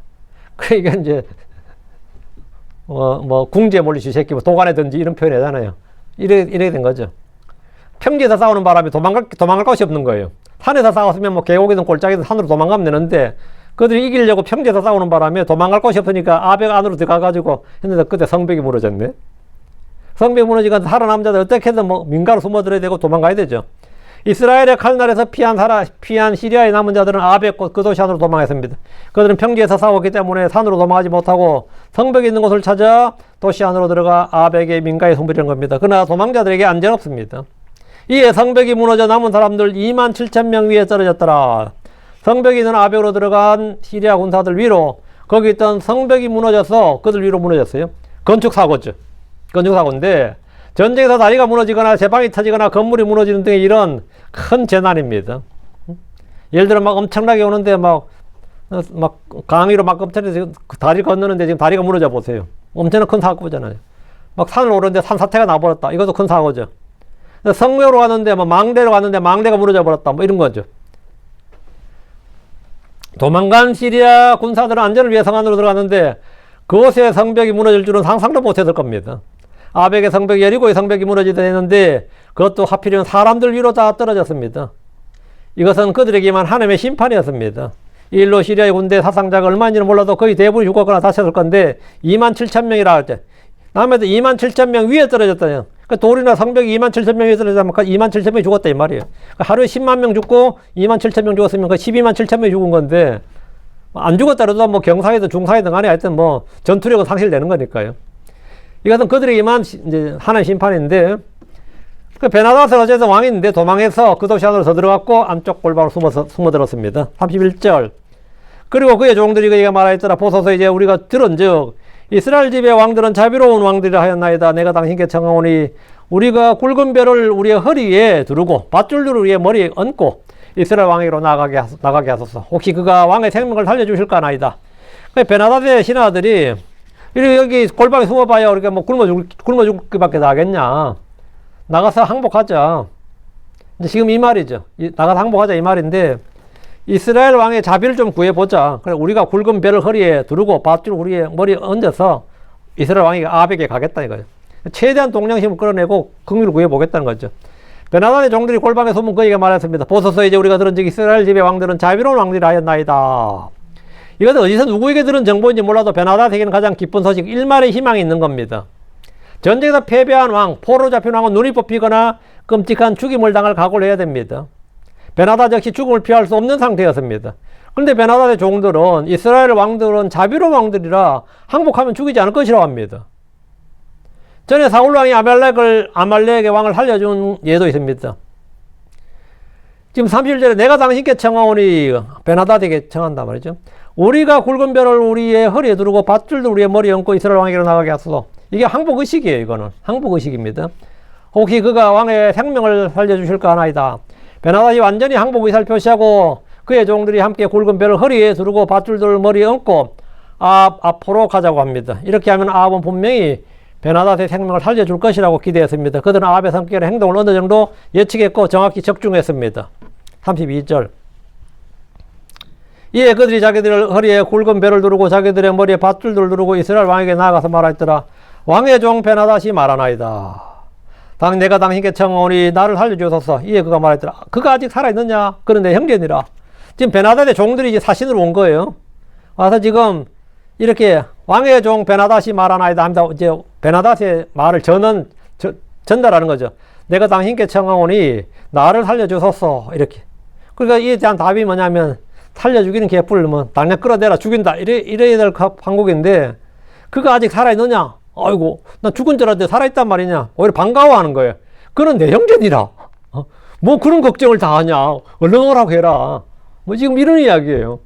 그러니까 이제 궁지에 몰리시 새끼 도관에 든지 이런 표현 하잖아요. 이렇게 된 거죠. 평지에서 싸우는 바람에 도망갈 곳이 없는 거예요. 산에서 싸웠으면 계곡이든 골짜기든 산으로 도망가면 되는데 그들이 이기려고 평지에서 싸우는 바람에 도망갈 곳이 없으니까 아벡 안으로 들어가가지고 했는데 그때 성벽이 무너졌네. 성벽이 무너지니까 살아남자들 어떻게든 민가로 숨어들어야 되고 도망가야 되죠. 이스라엘의 칼날에서 피한 시리아의 남은 자들은 아벡 그 도시 안으로 도망했습니다. 그들은 평지에서 싸웠기 때문에 산으로 도망하지 못하고 성벽이 있는 곳을 찾아 도시 안으로 들어가 아벡의 민가에 숨으려는 겁니다. 그러나 도망자들에게 안전 없습니다. 이에 성벽이 무너져 남은 사람들 27,000명 위에 떨어졌더라. 성벽이 있는 아벡으로 들어간 시리아 군사들 위로 거기 있던 성벽이 무너져서 그들 위로 무너졌어요. 건축사고죠. 건축사고인데 전쟁에서 다리가 무너지거나 제방이 터지거나 건물이 무너지는 등의 이런 큰 재난입니다. 예를 들어 엄청나게 오는데 강위로 엄청나게 다리 건너는데 지금 다리가 무너져 보세요. 엄청난 큰 사고잖아요. 산을 오르는데 산사태가 나버렸다. 이것도 큰 사고죠. 성묘로 가는데 망대로 갔는데 망대가 무너져 버렸다. 이런 거죠. 도망간 시리아 군사들은 안전을 위해 성 안으로 들어갔는데 그곳에 성벽이 무너질 줄은 상상도 못했을 겁니다. 아벡의 성벽이 여리고의 성벽이 무너지듯 했는데 그것도 하필이면 사람들 위로 다 떨어졌습니다. 이것은 그들에게만 하나님의 심판이었습니다. 이 일로 시리아의 군대 사상자가 얼마인지는 몰라도 거의 대부분이 죽었거나 다쳤을 건데 27,000명이라 할 때 남에도 27,000명 위에 떨어졌다요. 돌이나 성벽이 27,000명 위에 떨어지면 27,000명이 죽었다 이 말이에요. 하루에 10만 명 죽고 27,000명 죽었으면 127,000명이 죽은 건데 안 죽었다라도 경사이든 중사이든 간에 하여튼 전투력은 상실되는 거니까요. 이것은 그들에게만 이제 하나의 심판인데 베나닷은 어쨌든 왕인데 도망해서 그 도시 안으로 들어갔고 안쪽 골방으로 숨어들었습니다. 31절. 그리고 그의 종들이 그에게 말하였더라. 보소서 이제 우리가 들은즉 이스라엘 집의 왕들은 자비로운 왕들이라 하였나이다. 내가 당신께 청하오니 우리가 굵은 벼를 우리의 허리에 두르고 밧줄들을 우리의 머리에 얹고 이스라엘 왕에게로 나가게 하소서. 혹시 그가 왕의 생명을 살려주실까 하나이다. 베나닷의 신하들이 여기 골방에 숨어봐야 우리가 굶어 죽을 밖에 나겠냐. 나가서 항복하자. 지금 이 말이죠. 나가서 항복하자 이 말인데 이스라엘 왕의 자비를 좀 구해보자. 그래 우리가 굵은 벼를 허리에 두르고 밧줄 우리의 머리에 얹어서 이스라엘 왕이 아벡에 가겠다 이거예요. 최대한 동정심을 끌어내고 긍휼을 구해보겠다는 거죠. 베나닷의 종들이 골방에 숨은 그에게 말했습니다. 보소서 이제 우리가 들은즉 이스라엘 집의 왕들은 자비로운 왕들이 하였나이다. 이것은 어디서 누구에게 들은 정보인지 몰라도 베나닷에게는 가장 기쁜 소식, 일말의 희망이 있는 겁니다. 전쟁에서 패배한 왕, 포로로 잡힌 왕은 눈이 뽑히거나 끔찍한 죽임을 당할 각오를 해야 됩니다. 베나닷 역시 죽음을 피할 수 없는 상태였습니다. 그런데 베나닷의 종들은 이스라엘 왕들은 자비로운 왕들이라 항복하면 죽이지 않을 것이라고 합니다. 전에 사울 왕이 아말렉의 왕을 살려준 예도 있습니다. 지금 31절에 내가 당신께 청하오니 베나닷에게 청한단 말이죠. 우리가 굵은 벼를 우리의 허리에 두르고 밧줄도 우리의 머리에 얹고 이스라엘 왕에게로 나가게 하소서. 이게 항복의식이에요. 이거는 항복의식입니다. 혹시 그가 왕의 생명을 살려주실까 하나이다. 베나닷이 완전히 항복의사를 표시하고 그의 종들이 함께 굵은 벼를 허리에 두르고 밧줄들을 머리에 얹고 앞으로 가자고 합니다. 이렇게 하면 아합은 분명히 베나닷의 생명을 살려줄 것이라고 기대했습니다. 그들은 아합의 성격의 행동을 어느 정도 예측했고 정확히 적중했습니다. 32절. 이에 그들이 자기들 허리에 굵은 벼를 두르고 자기들의 머리에 밧줄들을 두르고 이스라엘 왕에게 나아가서 말하였더라. 왕의 종 베나닷이 말하나이다. 내가 당신께 청하오니 나를 살려주소서. 이에 그가 말했더라. 그가 아직 살아있느냐? 그는 내 형제니라. 지금 베나닷의 종들이 이제 사신으로 온 거예요. 와서 지금 이렇게 왕의 종 베나닷이 말하나이다 합니다. 이제 베나닷의 말을 전달하는 거죠. 내가 당신께 청하오니 나를 살려주소서. 이렇게. 그러니까 이에 대한 답이 뭐냐면 살려주기는 개뿔, 뭐 당장 끌어내라 죽인다. 이래야 될 판국인데 그가 아직 살아있느냐? 아이고, 나 죽은 줄 알았는데 살아있단 말이냐? 오히려 반가워하는 거예요. 그는 내 형제니라. 뭐 그런 걱정을 다 하냐? 얼른 오라고 해라. 뭐 지금 이런 이야기예요.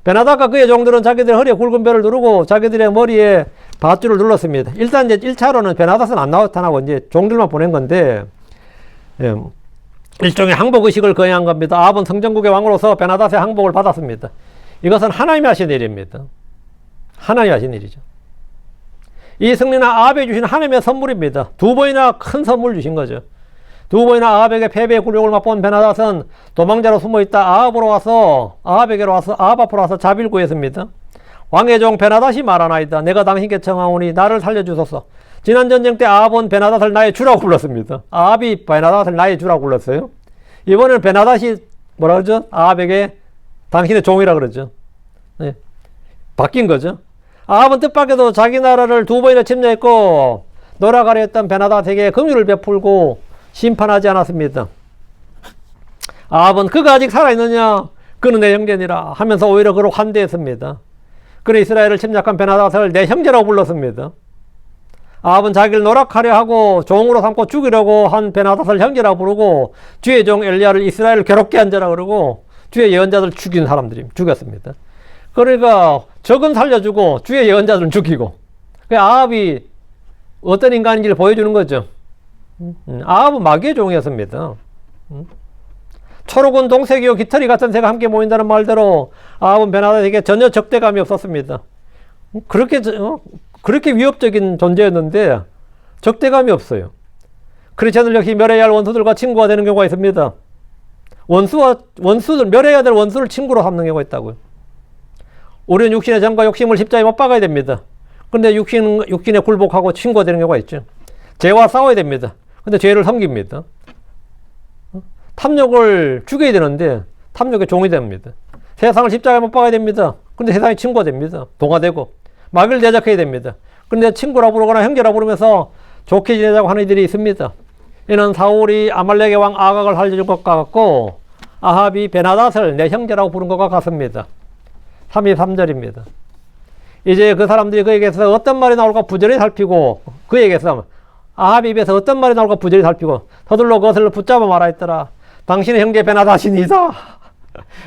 베나닷과 그의 종들은 자기들의 허리에 굵은 별을 누르고 자기들의 머리에 밧줄을 눌렀습니다. 일단 이제 1차로는 베나닷은 안 나타나고 이제 종들만 보낸 건데, 예, 일종의 항복의식을 거행한 겁니다. 아합은 성전국의 왕으로서 베나닷의 항복을 받았습니다. 이것은 하나님이 하신 일입니다. 하나님이 하신 일이죠. 이 승리는 아합에게 주신 하나님의 선물입니다. 두 번이나 큰 선물 주신 거죠. 두 번이나 아합에게 패배의 굴욕을 맛본 베나닷은 도망자로 숨어있다 아합 앞으로 와서 자비를 구했습니다. 왕의 종 베나닷이 말하나이다. 내가 당신께 청하오니 나를 살려주소서. 지난 전쟁 때 아합은 베나닷을 나의 주라고 불렀습니다. 아합이 베나닷을 나의 주라고 불렀어요. 이번에는 베나닷이 뭐라 그러죠? 아합에게 당신의 종이라 그러죠. 네. 바뀐 거죠. 아합은 뜻밖에도 자기 나라를 두 번이나 침략했고 놀아가려 했던 베나닷에게 긍휼을 베풀고 심판하지 않았습니다. 아합은 그가 아직 살아있느냐? 그는 내 형제니라 하면서 오히려 그를 환대했습니다. 그는 이스라엘을 침략한 베나닷을 내 형제라고 불렀습니다. 아합은 자기를 노락하려 하고 종으로 삼고 죽이려고 한 베나닷을 형제라고 부르고 주의 종 엘리야를 이스라엘을 괴롭게 한 자라 그러고 주의 예언자들을 죽였습니다. 그러니까 적은 살려주고 주의 예언자들은 죽이고, 아합이 어떤 인간인지를 보여주는 거죠. 아합은 마귀의 종이었습니다. 초록은 동색이요 깃털이 같은 새가 함께 모인다는 말대로 아합은 베나닷에게 전혀 적대감이 없었습니다. 그렇게 위협적인 존재였는데 적대감이 없어요. 크리스천들 역시 멸해야 할 원수들과 친구가 되는 경우가 있습니다. 멸해야 될 원수를 친구로 삼는 경우가 있다고요. 우리는 육신의 정과 욕심을 십자가에 못 박아야 됩니다. 그런데 육신에 굴복하고 친구가 되는 경우가 있죠. 죄와 싸워야 됩니다. 근데 죄를 섬깁니다. 탐욕을 죽여야 되는데 탐욕의 종이 됩니다. 세상을 십자가에 못 박아야 됩니다. 근데 세상이 친구가 됩니다. 동화되고 마귀를 대적해야 됩니다. 그런데 친구라 부르거나 형제라 부르면서 좋게 지내자고 하는 이들이 있습니다. 이는 사울이 아말렉의 왕 아각을 살려준 것과 같고 아합이 베나닷을 내 형제라고 부른 것과 같습니다. 33절입니다. 이제 그 사람들이 그에게서 어떤 말이 나올까 부지런히 살피고 그에게서 아합 입에서 어떤 말이 나올까 부지런히 살피고 서둘러 그것을 붙잡아 말하였더라. 당신의 형제 베나닷이니이다.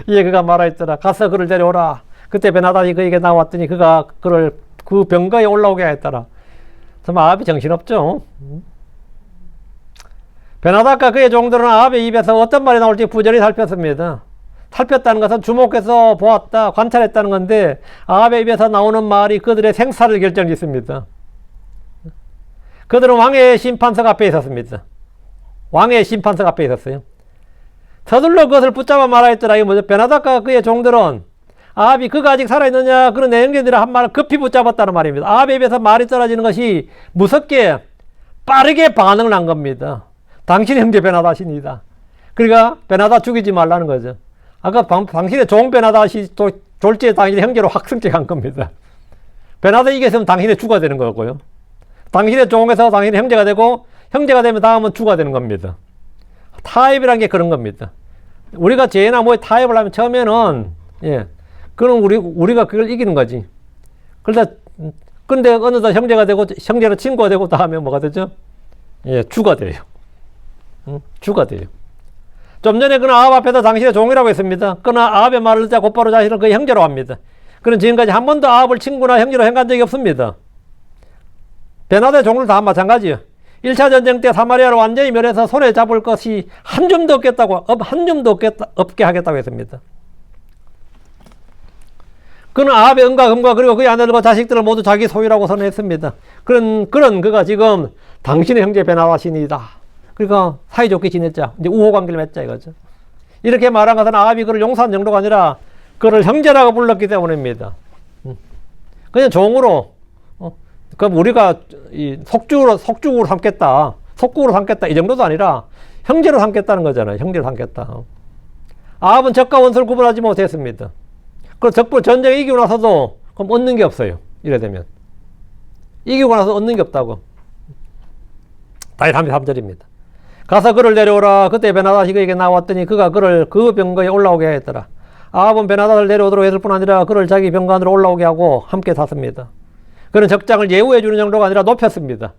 이에 그가 말하였더라. 가서 그를 데려오라. 그때 베나닷이 그에게 나왔더니 그가 그를 그 병가에 올라오게 하였더라. 정말 아합이 정신없죠. 베나닷과 그의 종들은 아합의 입에서 어떤 말이 나올지 부지런히 살폈습니다. 살폈다는 것은 주목해서 보았다, 관찰했다는 건데 아합의 입에서 나오는 말이 그들의 생사를 결정짓습니다. 그들은 왕의 심판석 앞에 있었습니다. 왕의 심판석 앞에 있었어요. 서둘러 그것을 붙잡아 말하였더라. 이게 뭐죠? 베나닷과 그의 종들은 아합이 그가 아직 살아있느냐? 그런 내 형제들의 한 말을 급히 붙잡았다는 말입니다. 아합의 입에서 말이 떨어지는 것이 무섭게 빠르게 반응을 한 겁니다. 당신의 형제 베나닷이니다. 그러니까 베나닷 죽이지 말라는 거죠. 아까 당신의 종 베나닷이 또 졸지에 당신의 형제로 확 승격한 겁니다. 베나닷이 이겼으면 당신의 주가 되는 거고요. 당신의 종에서 당신의 형제가 되고 형제가 되면 다음은 주가 되는 겁니다. 타협이라는 게 그런 겁니다. 우리가 죄나 뭐에 타협을 하면 처음에는 그럼 우리가 그걸 이기는 거지. 근데 어느덧 형제가 되고 형제로 친구가 되고 다음에 뭐가 되죠? 주가 돼요. 주가 돼요. 좀 전에 그는 아합 앞에서 당신의 종이라고 했습니다. 그러나 아합의 말을 듣자 곧바로 자신을 그의 형제로 합니다. 그는 지금까지 한 번도 아합을 친구나 형제로 행한 적이 없습니다. 베나닷의 종들 다 마찬가지예요. 1차 전쟁 때 사마리아를 완전히 멸해서 손에 잡을 것이 한 줌도 없게 하겠다고 했습니다. 그는 아합의 은과 금과 그리고 그의 아내들과 자식들을 모두 자기 소유라고 선언했습니다. 그런 그가 지금 당신의 형제 베나닷이니다. 그러니까 사이좋게 지냈자. 이제 우호관계를 맺자 이거죠. 이렇게 말한 것은 아합이 그를 용서한 정도가 아니라 그를 형제라고 불렀기 때문입니다. 그냥 종으로 그럼 우리가 이 속주로 삼겠다. 속국으로 삼겠다 이 정도도 아니라 형제로 삼겠다는 거잖아요. 형제로 삼겠다. 아합은 적과 원수를 구분하지 못했습니다. 그 적부 전쟁에 이기고 나서도 그럼 얻는 게 없어요. 이래 되면 이기고 나서 얻는 게 없다고. 다시 33절입니다. 가서 그를 내려오라. 그때 베나다시 그에게 나왔더니 그가 그를 그 병거에 올라오게 했더라. 아합은 베나다를 내려오도록 했을 뿐 아니라 그를 자기 병거 안으로 올라오게 하고 함께 탔습니다. 그는 적장을 예우해 주는 정도가 아니라 높였습니다.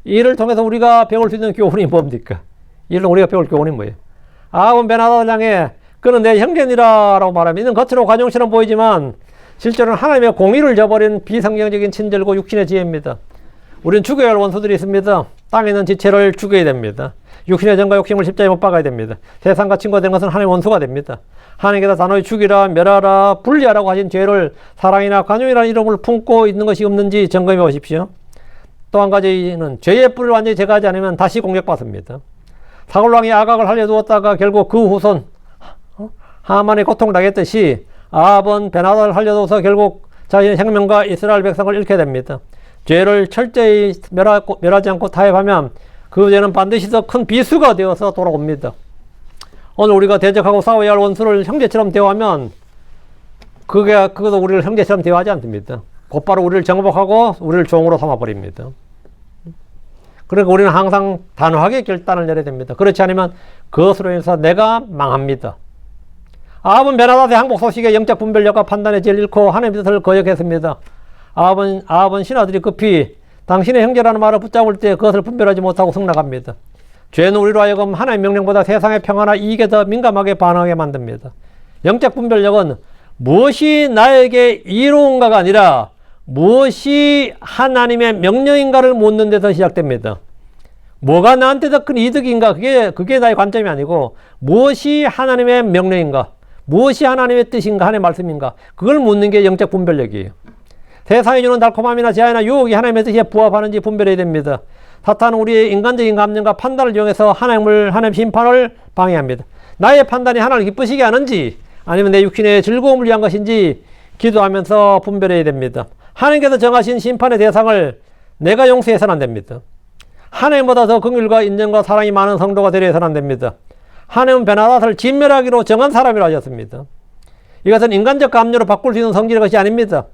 이를 통해서 우리가 배울 수 있는 교훈이 뭡니까? 이를 우리가 배울 교훈이 뭐예요? 아합은 베나다를 향해 그는 내 형제니라 라고 말하면 이는 겉으로 관용처럼 보이지만 실제로는 하나님의 공의를 저버린 비성경적인 친절고 육신의 지혜입니다. 우리는 죽여야 할 원수들이 있습니다. 땅에 있는 지체를 죽여야 됩니다. 육신의 정과 욕심을 십자가에 못 박아야 됩니다. 세상과 친구가 된 것은 하나님의 원수가 됩니다. 하나님께서 단호히 죽이라, 멸하라, 분리하라고 하신 죄를 사랑이나 관용이라는 이름을 품고 있는 것이 없는지 점검해 보십시오. 또 한 가지는 죄의 뿌리를 완전히 제거하지 않으면 다시 공격받습니다. 사울왕이 아각을 살려두었다가 결국 그 후손 하만의 고통을 당했듯이 아합은 베나다를 살려둬서 결국 자신의 생명과 이스라엘 백성을 잃게 됩니다. 죄를 철저히 멸하지 않고 타협하면 그 죄는 반드시 더 큰 비수가 되어서 돌아옵니다. 오늘 우리가 대적하고 싸워야 할 원수를 형제처럼 대화하면 그것도 우리를 형제처럼 대화하지 않습니다. 곧바로 우리를 정복하고 우리를 종으로 삼아버립니다. 그러니까 우리는 항상 단호하게 결단을 내려야 됩니다. 그렇지 않으면 그것으로 인해서 내가 망합니다. 아합은 베나다의 항복 소식에 영적 분별력과 판단의 지혜를 잃고 하나님의 뜻을 거역했습니다. 아합은 신하들이 급히 당신의 형제라는 말을 붙잡을 때 그것을 분별하지 못하고 승낙합니다. 죄는 우리로 하여금 하나님의 명령보다 세상의 평화나 이익에 더 민감하게 반응하게 만듭니다. 영적 분별력은 무엇이 나에게 이로운가가 아니라 무엇이 하나님의 명령인가를 묻는 데서 시작됩니다. 뭐가 나한테 더 큰 이득인가? 그게 나의 관점이 아니고 무엇이 하나님의 명령인가? 무엇이 하나님의 뜻인가? 하나님의 말씀인가? 그걸 묻는 게 영적 분별력이에요. 세상이 주는 달콤함이나 제한이나 유혹이 하나님의 뜻에 부합하는지 분별해야 됩니다. 사탄은 우리의 인간적인 감정과 판단을 이용해서 하나님 심판을 방해합니다. 나의 판단이 하나님을 기쁘시게 하는지 아니면 내 육신의 즐거움을 위한 것인지 기도하면서 분별해야 됩니다. 하나님께서 정하신 심판의 대상을 내가 용서해서는 안 됩니다. 하나님보다 더 긍휼과 인정과 사랑이 많은 성도가 되려 해서는 안 됩니다. 하나님은 베나다를 진멸하기로 정한 사람이라 하셨습니다. 이것은 인간적 감정으로 바꿀 수 있는 성질의 것이 아닙니다.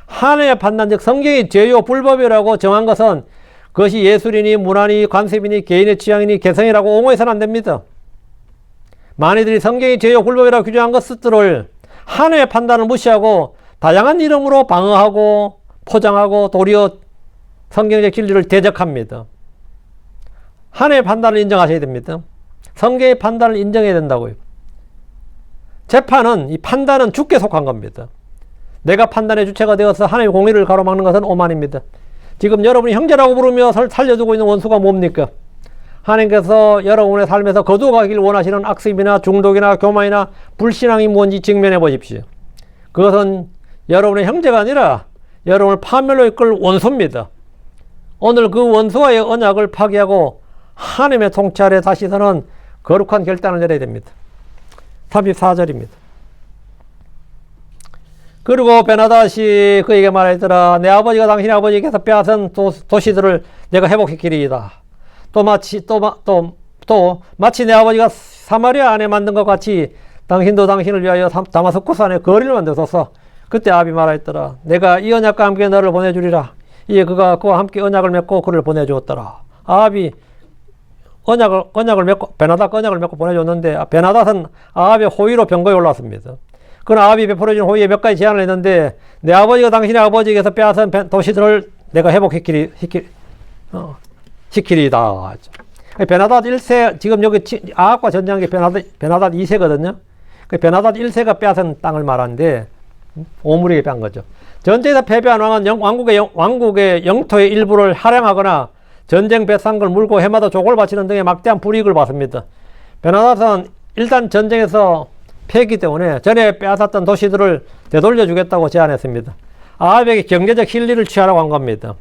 하나님의 판단, 즉 성경이 죄요 불법이라고 정한 것은 그것이 예술이니 문화니 관습이니 개인의 취향이니 개성이라고 옹호해서는 안 됩니다. 많이들이 성경이 죄요 불법이라고 규정한 것들을 하나님의 판단을 무시하고 다양한 이름으로 방어하고 포장하고 도리어 성경적 진리를 대적합니다. 하나님의 판단을 인정하셔야 됩니다. 성경의 판단을 인정해야 된다고요. 재판은, 이 판단은 주께 속한 겁니다. 내가 판단의 주체가 되어서 하나님의 공의를 가로막는 것은 오만입니다. 지금 여러분이 형제라고 부르며 살려두고 있는 원수가 뭡니까? 하나님께서 여러분의 삶에서 거두어가길 원하시는 악습이나 중독이나 교만이나 불신앙이 뭔지 직면해 보십시오. 그것은 여러분의 형제가 아니라 여러분을 파멸로 이끌 원수입니다. 오늘 그 원수와의 언약을 파기하고 하나님의 통찰에 다시 서는 거룩한 결단을 내려야 됩니다. 34절입니다. 그리고 베나다시 그에게 말하더라. 내 아버지가 당신의 아버지께서 빼앗은 도시들을 내가 회복시키리이다. 또 마치 내 아버지가 사마리아 안에 만든 것 같이 당신도 당신을 위하여 다마스쿠스 안에 거리를 만들어서 그때 아합이 말하였더라. 내가 이 언약과 함께 너를 보내주리라. 이에 그가 그와 함께 언약을 맺고 그를 보내주었더라. 아합이 언약을 맺고 베나닷 언약을 맺고 보내줬는데 베나닷은 아합의 호의로 병거에 올랐습니다. 그는 아합이 베풀어준 호의에 몇 가지 제안을 했는데 내 아버지가 당신의 아버지에게서 빼앗은 도시들을 내가 시키리이다. 베나닷 1세, 지금 여기 아합과 전쟁한 게 베나닷 2세거든요. 베나닷 1세가 빼앗은 땅을 말하는데 오므리게 빼앗은 거죠. 전쟁에서 패배한 왕은 왕국의 영토의 일부를 할양하거나 전쟁 배상금을 물고 해마다 족을 바치는 등의 막대한 불이익을 받습니다. 베나닷은 일단 전쟁에서 패기 때문에 전에 빼앗았던 도시들을 되돌려 주겠다고 제안했습니다. 아합에게 경제적 힐리를 취하라고 한 겁니다.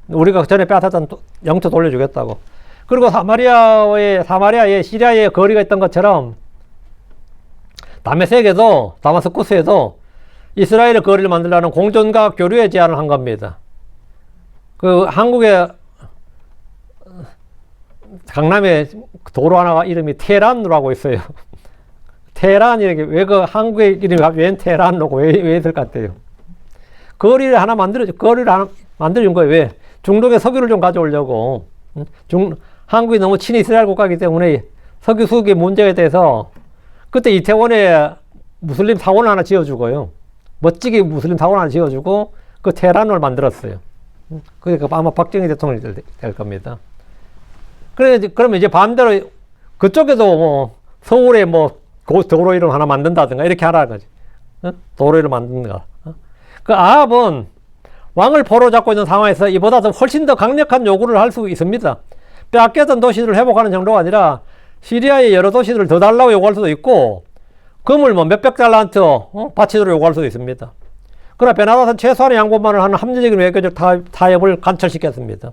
우리가 전에 빼앗았던 영토 돌려주겠다고. 그리고 사마리아의 시리아의 거리가 있던 것처럼 다마스쿠스에도 이스라엘의 거리를 만들려는 공존과 교류의 제안을 한 겁니다. 그 한국의 강남에 도로 하나가 이름이 테란로라고 있어요. 테란, 이렇게, 왜 그 한국의 이름이 웬 테란로고 왜 있을 것 같아요? 거리를 하나 만들어준 거예요. 왜? 중동에 석유를 좀 가져오려고. 한국이 너무 친이스라엘 국가이기 때문에 석유 수급의 문제에 대해서 그때 이태원에 무슬림 사원을 하나 지어주고요. 멋지게 무슬림 사원을 하나 지어주고 그 테란을 만들었어요. 그러니까 아마 박정희 대통령이 될 겁니다. 그러면 이제 반대로 그쪽에도 뭐 서울에 뭐 도로 이름 하나 만든다든가 이렇게 하라는 거지. 도로 이름 만든가. 그 아합은 왕을 포로 잡고 있는 상황에서 이보다 훨씬 더 강력한 요구를 할 수 있습니다. 빼앗겼던 도시들을 회복하는 정도가 아니라 시리아의 여러 도시들을 더 달라고 요구할 수도 있고 금을 뭐 몇백 달란트 바치도록 요구할 수도 있습니다. 그러나 베나다스는 최소한의 양보만을 하는 합리적인 외교적 타협을 관철시켰습니다.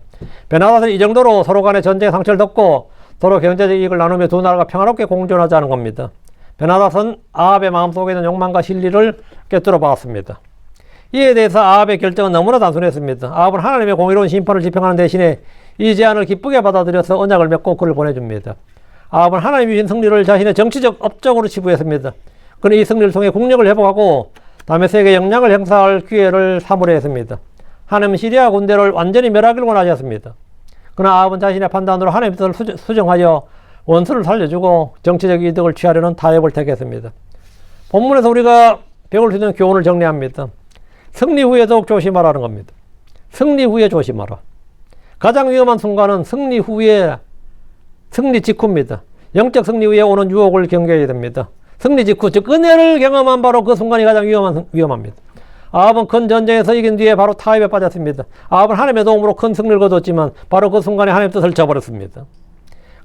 베나다스는 이 정도로 서로 간의 전쟁 상처를 덮고 서로 경제적 이익을 나누며 두 나라가 평화롭게 공존하자는 겁니다. 베나다스는 아합의 마음속에 있는 욕망과 실리를 꿰뚫어 박았습니다. 이에 대해서 아합의 결정은 너무나 단순했습니다. 아합은 하나님의 공의로운 심판을 집행하는 대신에 이 제안을 기쁘게 받아들여서 언약을 맺고 그를 보내줍니다. 아합은 하나님이 주신 승리를 자신의 정치적 업적으로 치부했습니다. 그는 이 승리를 통해 국력을 회복하고 다메섹에 영향을 행사할 기회를 삼으려 했습니다. 하나님은 시리아 군대를 완전히 멸하기를 원하셨습니다. 그러나 아합은 자신의 판단으로 하나님의 뜻을 수정하여 원수를 살려주고 정치적 이득을 취하려는 타협을 택했습니다. 본문에서 우리가 배울 수 있는 교훈을 정리합니다. 승리 후에 더욱 조심하라는 겁니다. 승리 후에 조심하라. 가장 위험한 순간은 승리 후에, 승리 직후입니다. 영적 승리 후에 오는 유혹을 경계해야 됩니다. 승리 직후, 즉 은혜를 경험한 바로 그 순간이 가장 위험합니다. 아합은 큰 전쟁에서 이긴 뒤에 바로 타협에 빠졌습니다. 아합은 하나님의 도움으로 큰 승리를 거뒀지만 바로 그 순간에 하나님의 뜻을 저버렸습니다.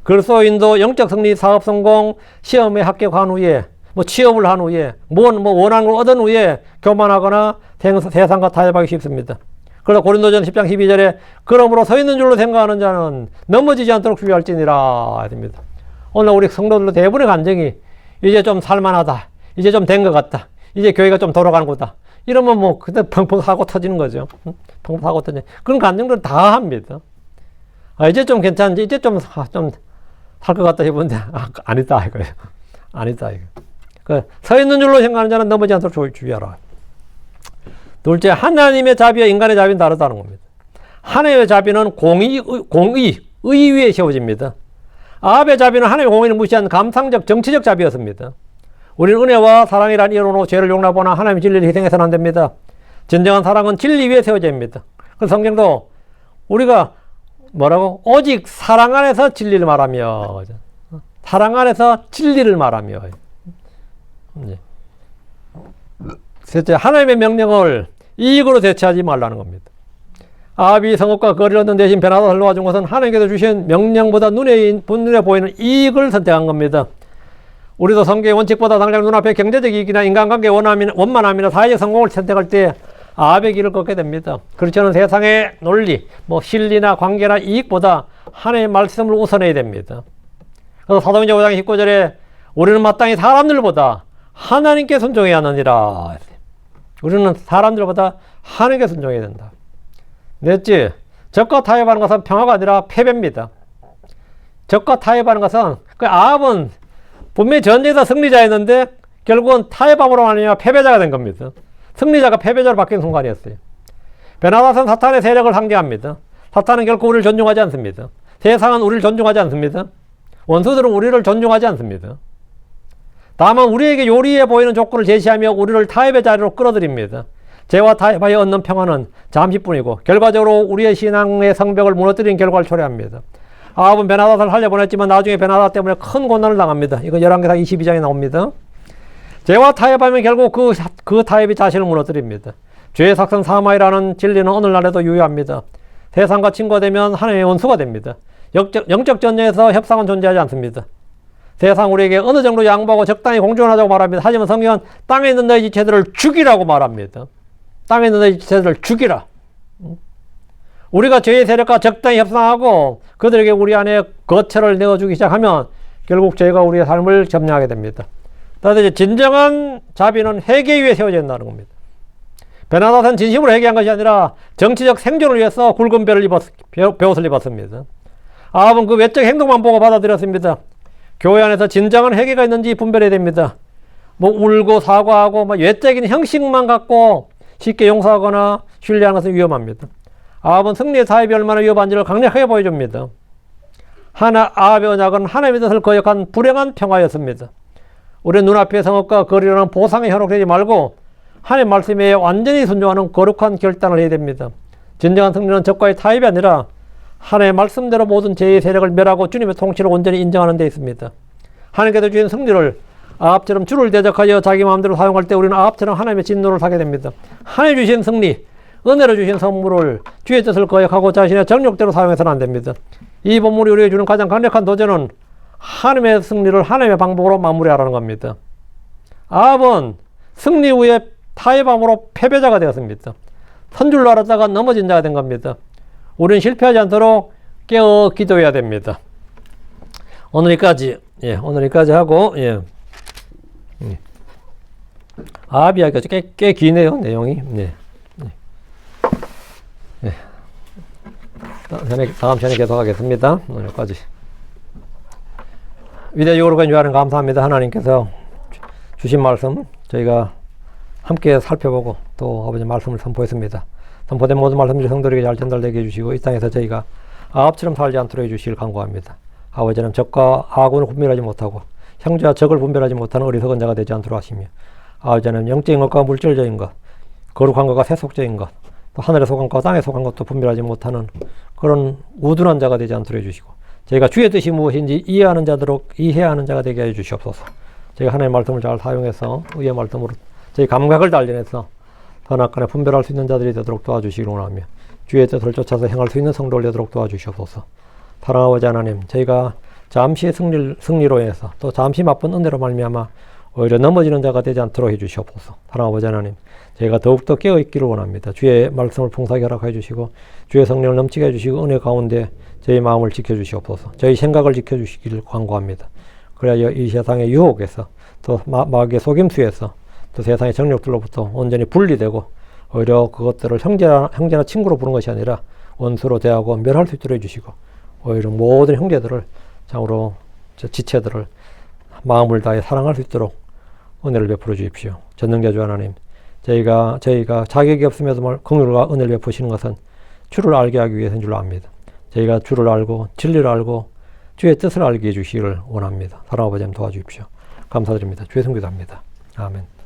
그리스도인도 영적 승리, 사업 성공, 시험에 합격한 후에 취업을 한 후에 원하는 걸 얻은 후에 교만하거나 세상과 타협하기 쉽습니다. 그러나 고린도전 10장 12절에 그러므로 서 있는 줄로 생각하는 자는 넘어지지 않도록 주의할지니라 했습니다. 오늘 우리 성도들도 대부분의 감정이 이제 좀 살만하다, 이제 좀 된 것 같다, 이제 교회가 좀 돌아가는 거다 이러면 그때 펑펑 사고 터지는 거죠. 펑펑 사고 터지는 그런 감정들은 다 합니다. 이제 좀 괜찮은지, 이제 좀 살 것 같다 싶은데 아니다 이거예요. 아니다 이거. 서 있는 줄로 생각하는 자는 넘어지지 않도록 주의하라. 둘째, 하나님의 자비와 인간의 자비는 다르다는 겁니다. 하나님의 자비는 의 위에 세워집니다. 아합의 자비는 하나님의 공의를 무시한 감상적 정치적 자비였습니다. 우리는 은혜와 사랑이라는 이론으로 죄를 용납하거나 하나님의 진리를 희생해서는 안 됩니다. 진정한 사랑은 진리 위에 세워져야 합니다. 그 성경도 우리가 오직 사랑 안에서 진리를 말하며, 사랑 안에서 진리를 말하며. 셋째, 하나님의 명령을 이익으로 대체하지 말라는 겁니다. 아합이 성읍과 거리를 얻는 대신 베나다스를 도와준 것은 하나님께서 주신 명령보다 눈에 보이는 이익을 선택한 겁니다. 우리도 성경의 원칙보다 당장 눈앞에 경제적 이익이나 인간관계 원만함이나 사회적 성공을 선택할 때 아합의 길을 걷게 됩니다. 그렇지 않은 세상의 논리, 실리나 관계나 이익보다 하나님의 말씀을 우선해야 됩니다. 그래서 사도행전 5장 19절에 우리는 마땅히 사람들보다 하나님께 순종해야 하느니라. 우리는 사람들보다 하나님께 순종해야 된다. 넷째, 적과 타협하는 것은 평화가 아니라 패배입니다. 적과 타협하는 것은 아합은 분명히 전쟁에서 승리자였는데 결국은 타협함으로 아니라 패배자가 된 겁니다. 승리자가 패배자로 바뀐 순간이었어요. 베나다스는 사탄의 세력을 상징합니다. 사탄은 결코 우리를 존중하지 않습니다. 세상은 우리를 존중하지 않습니다. 원수들은 우리를 존중하지 않습니다. 다만 우리에게 요리해 보이는 조건을 제시하며 우리를 타협의 자리로 끌어들입니다. 죄와 타협하여 얻는 평화는 잠시뿐이고 결과적으로 우리의 신앙의 성벽을 무너뜨리는 결과를 초래합니다. 아합은 베나다스를 살려보냈지만 나중에 베나다스 때문에 큰 고난을 당합니다. 이거 열왕기상 22장에 나옵니다. 죄와 타협하면 결국 그 타협이 자신을 무너뜨립니다. 죄의 삭선 사마이라는 진리는 오늘날에도 유효합니다. 세상과 친구가 되면 하나님의 원수가 됩니다. 영적 전쟁에서 협상은 존재하지 않습니다. 세상 우리에게 어느 정도 양보하고 적당히 공존하자고 말합니다. 하지만 성경은 땅에 있는 너희 지체들을 죽이라고 말합니다. 땅에 있는 너희 지체들을 죽이라. 우리가 죄의 세력과 적당히 협상하고 그들에게 우리 안에 거처를 내어주기 시작하면 결국 죄가 우리의 삶을 점령하게 됩니다. 따라서 진정한 자비는 회개 위에 세워져 있다는 겁니다. 베나다스는 진심으로 회개한 것이 아니라 정치적 생존을 위해서 굵은 배옷을 입었습니다. 아합은 그 외적 행동만 보고 받아들였습니다. 교회 안에서 진정한 회개가 있는지 분별해야 됩니다. 뭐 울고 사과하고 뭐 외적인 형식만 갖고 쉽게 용서하거나 신뢰하는 것은 위험합니다. 아합은 승리의 사입이 얼마나 위험한지를 강력하게 보여줍니다. 아합의 언약은 하나님의 뜻을 거역한 불행한 평화였습니다. 우리 눈앞의 성읍과 거리라는 보상에 현혹되지 말고 하나님의 말씀에 완전히 순종하는 거룩한 결단을 해야 됩니다. 진정한 승리는 적과의 타협이 아니라 하나님의 말씀대로 모든 죄의 세력을 멸하고 주님의 통치를 온전히 인정하는 데 있습니다. 하나님께서 주신 승리를 아합처럼 주를 대적하여 자기 마음대로 사용할 때 우리는 아합처럼 하나님의 진노를 사게 됩니다. 하나님 주신 승리, 은혜로 주신 선물을 주의 뜻을 거역하고 자신의 정욕대로 사용해서는 안 됩니다. 이 본문이 우리에게 주는 가장 강력한 도전은 하나님의 승리를 하나님의 방법으로 마무리하라는 겁니다. 아합은 승리 후에 타협함으로 패배자가 되었습니다. 선 줄로 알았다가 넘어진 자가 된 겁니다. 우리는 실패하지 않도록 깨어 기도해야 됩니다. 오늘 여기까지 하고, 아합 이야기가 꽤 기네요, 내용이. 다음 시간에 계속하겠습니다. 오늘까지. 위대한 요구를 주하는 감사합니다. 하나님께서 주신 말씀 저희가 함께 살펴보고 또 아버지 말씀을 선포했습니다. 선포된 모든 말씀들이 성도에게 잘 전달되게 해주시고 이 땅에서 저희가 아합처럼 살지 않도록 해주시길 간구합니다. 아버지는 적과 아군을 분별하지 못하고 형제와 적을 분별하지 못하는 어리석은 자가 되지 않도록 하시며 아버지는 영적인 것과 물질적인 것, 거룩한 것과 세속적인 것, 또 하늘에 속한 것과 땅에 속한 것도 분별하지 못하는 그런 우둔한 자가 되지 않도록 해주시고 저희가 주의 뜻이 무엇인지 이해해야 하는 자가 되게 해주시옵소서. 저희가 하나님의 말씀을 잘 사용해서 의의 말씀으로 저희 감각을 단련해서 선악간에 분별할 수 있는 자들이 되도록 도와주시기를 원하며 주의 뜻을 쫓아서 행할 수 있는 성도를 되도록 도와주시옵소서. 사랑하는 아버지 하나님, 저희가 잠시의 승리로 인해서 또 잠시 맛본 은혜로 말미암아 오히려 넘어지는 자가 되지 않도록 해주시옵소서. 사랑하는 아버지 하나님, 저희가 더욱더 깨어있기를 원합니다. 주의 말씀을 풍성하게 허락해 주시고 주의 성령을 넘치게 해주시고 은혜 가운데 저희 마음을 지켜주시옵소서. 저희 생각을 지켜주시기를 광고합니다. 그래야 이 세상의 유혹에서 또 마귀의 속임수에서 또 세상의 정욕들로부터 온전히 분리되고 오히려 그것들을 형제나 친구로 부르는 것이 아니라 원수로 대하고 멸할 수 있도록 해주시고 오히려 모든 형제들을 참으로 지체들을 마음을 다해 사랑할 수 있도록 은혜를 베풀어 주십시오. 전능자 주 하나님, 저희가 자격이 없음에도 긍휼과 은혜를 베푸시는 것은 주를 알게 하기 위해서인 줄로 압니다. 저희가 주를 알고 진리를 알고 주의 뜻을 알게 해주시기를 원합니다. 사랑하는 아버지 도와주십시오. 감사드립니다. 주의 성기도합니다. 아멘.